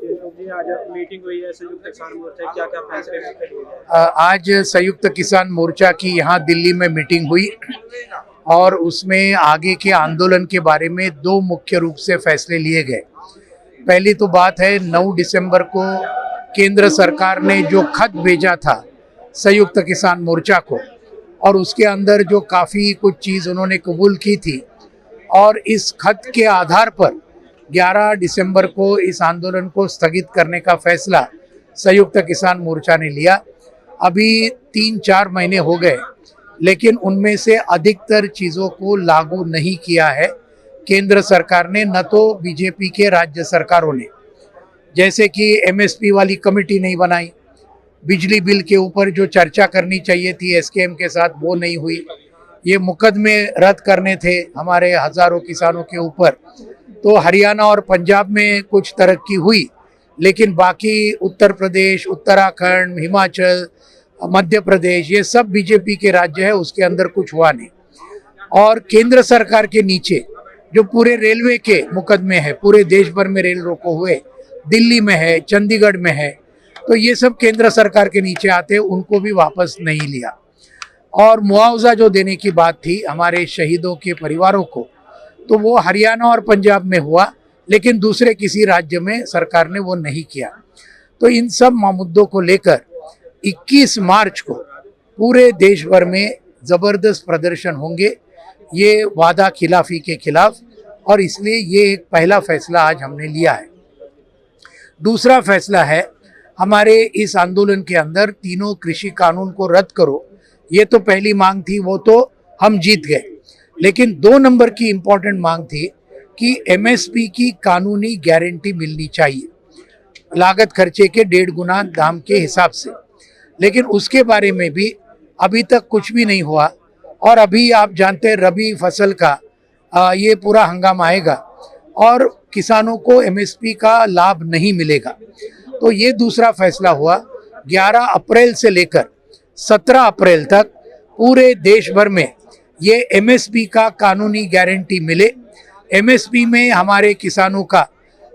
जी, आज मीटिंग हुई है संयुक्त किसान मोर्चा, क्या क्या फैसले लिए गए? आज संयुक्त किसान मोर्चा की यहाँ दिल्ली में मीटिंग हुई और उसमें आगे के आंदोलन के बारे में दो मुख्य रूप से फैसले लिए गए। पहली तो बात है 9 दिसंबर को केंद्र सरकार ने जो खत भेजा था संयुक्त किसान मोर्चा को और उसके अंदर जो काफ़ी कुछ चीज़ उन्होंने कबूल की थी और इस खत के आधार पर 11 दिसंबर को इस आंदोलन को स्थगित करने का फैसला संयुक्त किसान मोर्चा ने लिया। अभी 3-4 महीने हो गए लेकिन उनमें से अधिकतर चीज़ों को लागू नहीं किया है केंद्र सरकार ने, न तो बीजेपी के राज्य सरकारों ने। जैसे कि एमएसपी वाली कमेटी नहीं बनाई, बिजली बिल के ऊपर जो चर्चा करनी चाहिए थी एसकेएम के साथ वो नहीं हुई, ये मुकदमे रद्द करने थे हमारे हज़ारों किसानों के ऊपर, तो हरियाणा और पंजाब में कुछ तरक्की हुई लेकिन बाकी उत्तर प्रदेश, उत्तराखंड, हिमाचल, मध्य प्रदेश ये सब बीजेपी के राज्य है, उसके अंदर कुछ हुआ नहीं। और केंद्र सरकार के नीचे जो पूरे रेलवे के मुकदमे हैं, पूरे देश भर में रेल रोको हुए, दिल्ली में है, चंडीगढ़ में है, तो ये सब केंद्र सरकार के नीचे आते, उनको भी वापस नहीं लिया। और मुआवजा जो देने की बात थी हमारे शहीदों के परिवारों को, तो वो हरियाणा और पंजाब में हुआ लेकिन दूसरे किसी राज्य में सरकार ने वो नहीं किया। तो इन सब मुद्दों को लेकर 21 मार्च को पूरे देश भर में ज़बरदस्त प्रदर्शन होंगे, ये वादा खिलाफी के खिलाफ, और इसलिए ये एक पहला फैसला आज हमने लिया है। दूसरा फैसला है हमारे इस आंदोलन के अंदर तीनों कृषि कानून को रद्द करो, ये तो पहली मांग थी, वो तो हम जीत गए। लेकिन 2 नंबर की इम्पोर्टेंट मांग थी कि एमएसपी की कानूनी गारंटी मिलनी चाहिए, लागत खर्चे के 1.5 गुना दाम के हिसाब से। लेकिन उसके बारे में भी अभी तक कुछ भी नहीं हुआ और अभी आप जानते हैं रबी फसल का ये पूरा हंगामा आएगा और किसानों को एमएसपी का लाभ नहीं मिलेगा। तो ये दूसरा फैसला हुआ। 11 अप्रैल से लेकर 17 अप्रैल तक पूरे देश भर में ये एमएसपी का कानूनी गारंटी मिले, एमएसपी में हमारे किसानों का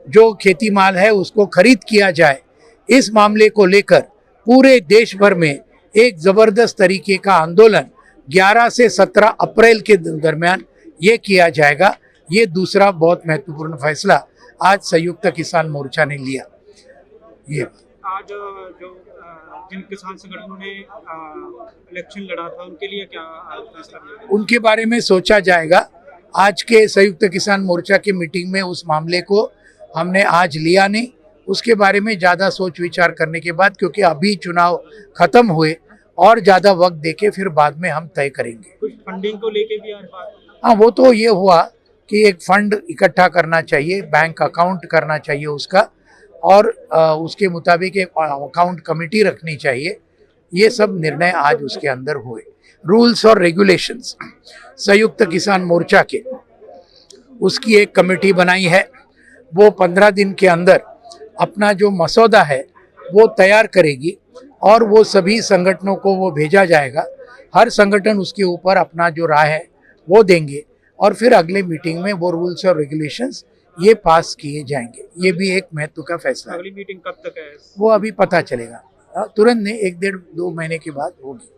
जो खेती माल है उसको खरीद किया जाए। इस मामले को लेकर पूरे देश भर में एक ज़बरदस्त तरीके का आंदोलन 11 से 17 अप्रैल के दरमियान ये किया जाएगा। ये दूसरा बहुत महत्वपूर्ण फैसला आज संयुक्त किसान मोर्चा ने लिया। ये आज जो जिन किसान संगठनों ने इलेक्शन लड़ा था उनके लिए क्या फैसला लिया गया? उनके बारे में सोचा जाएगा। आज के संयुक्त किसान मोर्चा की मीटिंग में उस मामले को हमने आज लिया नहीं, उसके बारे में ज़्यादा सोच विचार करने के बाद, क्योंकि अभी चुनाव ख़त्म हुए और ज़्यादा वक्त देके फिर बाद में हम तय करेंगे। कुछ फंडिंग को लेके भी आज बात? हाँ, वो तो ये हुआ कि एक फंड इकट्ठा करना चाहिए, बैंक अकाउंट करना चाहिए उसका, और उसके मुताबिक एक अकाउंट कमेटी रखनी चाहिए। ये सब निर्णय आज उसके अंदर हुए। रूल्स और रेगुलेशंस संयुक्त किसान मोर्चा के उसकी एक कमेटी बनाई है, वो 15 दिन के अंदर अपना जो मसौदा है वो तैयार करेगी और वो सभी संगठनों को वो भेजा जाएगा। हर संगठन उसके ऊपर अपना जो राय है वो देंगे और फिर अगले मीटिंग में वो रूल्स और रेगुलेशंस ये पास किए जाएंगे। ये भी एक महत्व का फैसला है। अगली मीटिंग कब तक है? वो अभी पता चलेगा, तुरंत नहीं, 1-1.5-2 महीने के बाद होगी।